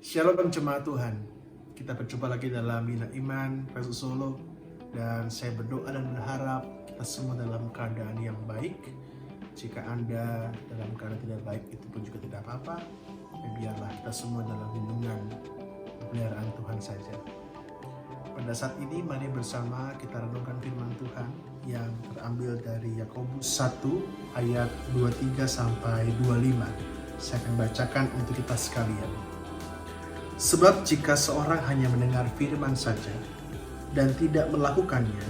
Shalom jemaat Tuhan. Kita berjumpa lagi dalam Bina Iman Versus Solo. Dan saya berdoa dan berharap kita semua dalam keadaan yang baik. Jika Anda dalam keadaan tidak baik, itu pun juga tidak apa-apa. Biarlah kita semua dalam lindungan pemeliharaan Tuhan saja. Pada saat ini mari bersama kita renungkan firman Tuhan yang terambil dari Yakobus 1 ayat 23 sampai 25. Saya akan bacakan untuk kita sekalian. Sebab jika seorang hanya mendengar firman saja dan tidak melakukannya,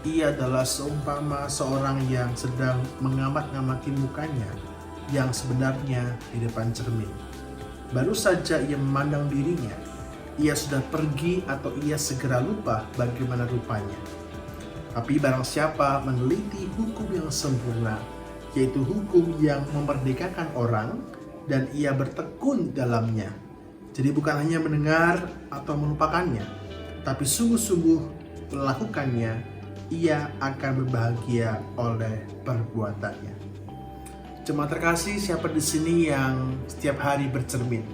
ia adalah seumpama seorang yang sedang mengamat-ngamati mukanya yang sebenarnya di depan cermin. Baru saja ia memandang dirinya, ia sudah pergi atau ia segera lupa bagaimana rupanya. Tapi barang siapa meneliti hukum yang sempurna, yaitu hukum yang memerdekakan orang, dan ia bertekun dalamnya. Jadi bukan hanya mendengar atau melupakannya, tapi sungguh-sungguh melakukannya, ia akan berbahagia oleh perbuatannya. Jemaat terkasih, siapa di sini yang setiap hari bercermin?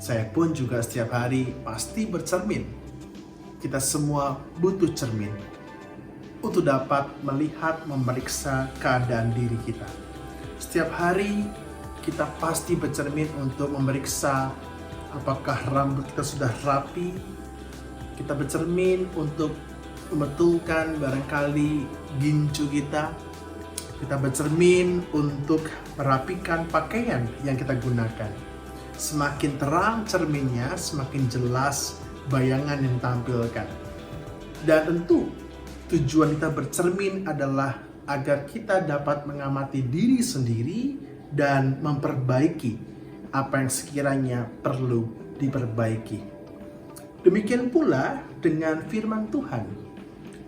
Saya pun juga setiap hari pasti bercermin. Kita semua butuh cermin untuk dapat melihat, memeriksa keadaan diri kita. Setiap hari kita pasti bercermin untuk memeriksa apakah rambut kita sudah rapi. Kita bercermin untuk membetulkan barangkali gincu kita. Kita bercermin untuk merapikan pakaian yang kita gunakan. Semakin terang cerminnya, semakin jelas bayangan yang ditampilkan. Dan tentu tujuan kita bercermin adalah agar kita dapat mengamati diri sendiri dan memperbaiki apa yang sekiranya perlu diperbaiki. Demikian pula dengan firman Tuhan.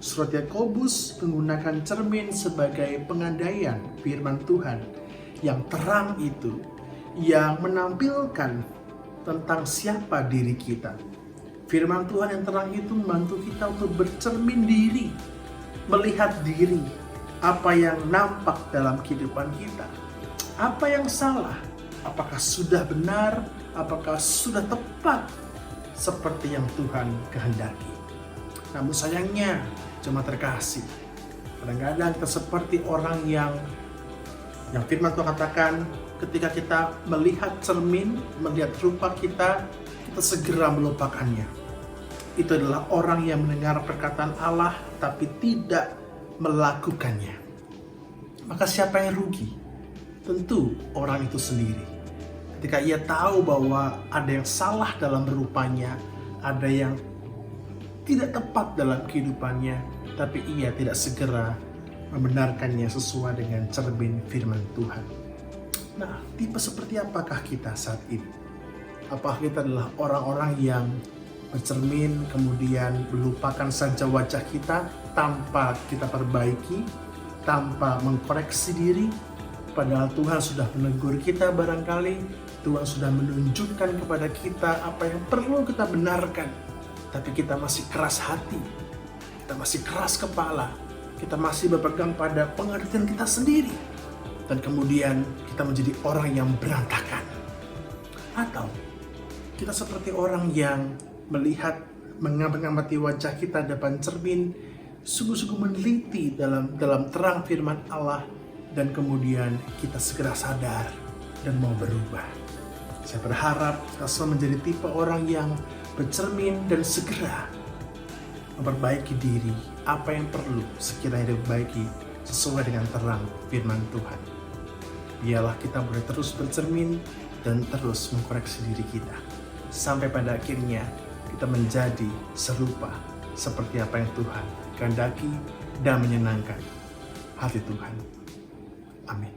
Surat Yakobus menggunakan cermin sebagai pengandaian firman Tuhan yang terang itu, yang menampilkan tentang siapa diri kita. Firman Tuhan yang terang itu membantu kita untuk bercermin diri, melihat diri, apa yang nampak dalam kehidupan kita, apa yang salah, apakah sudah benar, apakah sudah tepat seperti yang Tuhan kehendaki. Namun sayangnya, jemaat terkasih, kadang-kadang kita seperti orang yang firman Tuhan katakan, ketika kita melihat cermin, melihat rupa kita segera melupakannya. Itu adalah orang yang mendengar perkataan Allah tapi tidak melakukannya. Maka siapa yang rugi? Tentu orang itu sendiri. Ketika ia tahu bahwa ada yang salah dalam rupanya, ada yang tidak tepat dalam kehidupannya, tapi ia tidak segera membenarkannya sesuai dengan cermin firman Tuhan. Nah, tipe seperti apakah kita saat ini? Apakah kita adalah orang-orang yang bercermin kemudian melupakan saja wajah kita tanpa kita perbaiki, tanpa mengkoreksi diri? Padahal Tuhan sudah menegur kita barangkali, Tuhan sudah menunjukkan kepada kita apa yang perlu kita benarkan. Tapi kita masih keras hati, kita masih keras kepala, kita masih berpegang pada pengertian kita sendiri. Dan kemudian kita menjadi orang yang berantakan. Atau kita seperti orang yang melihat, mengamati wajah kita depan cermin, sungguh-sungguh meneliti dalam terang firman Allah, dan kemudian kita segera sadar dan mau berubah. Saya berharap kita semua menjadi tipe orang yang bercermin dan segera memperbaiki diri, apa yang perlu sekiranya diperbaiki sesuai dengan terang firman Tuhan. Biarlah kita boleh terus bercermin dan terus mengkoreksi diri kita, sampai pada akhirnya kita menjadi serupa seperti apa yang Tuhan kehendaki dan menyenangkan hati Tuhan. Amin.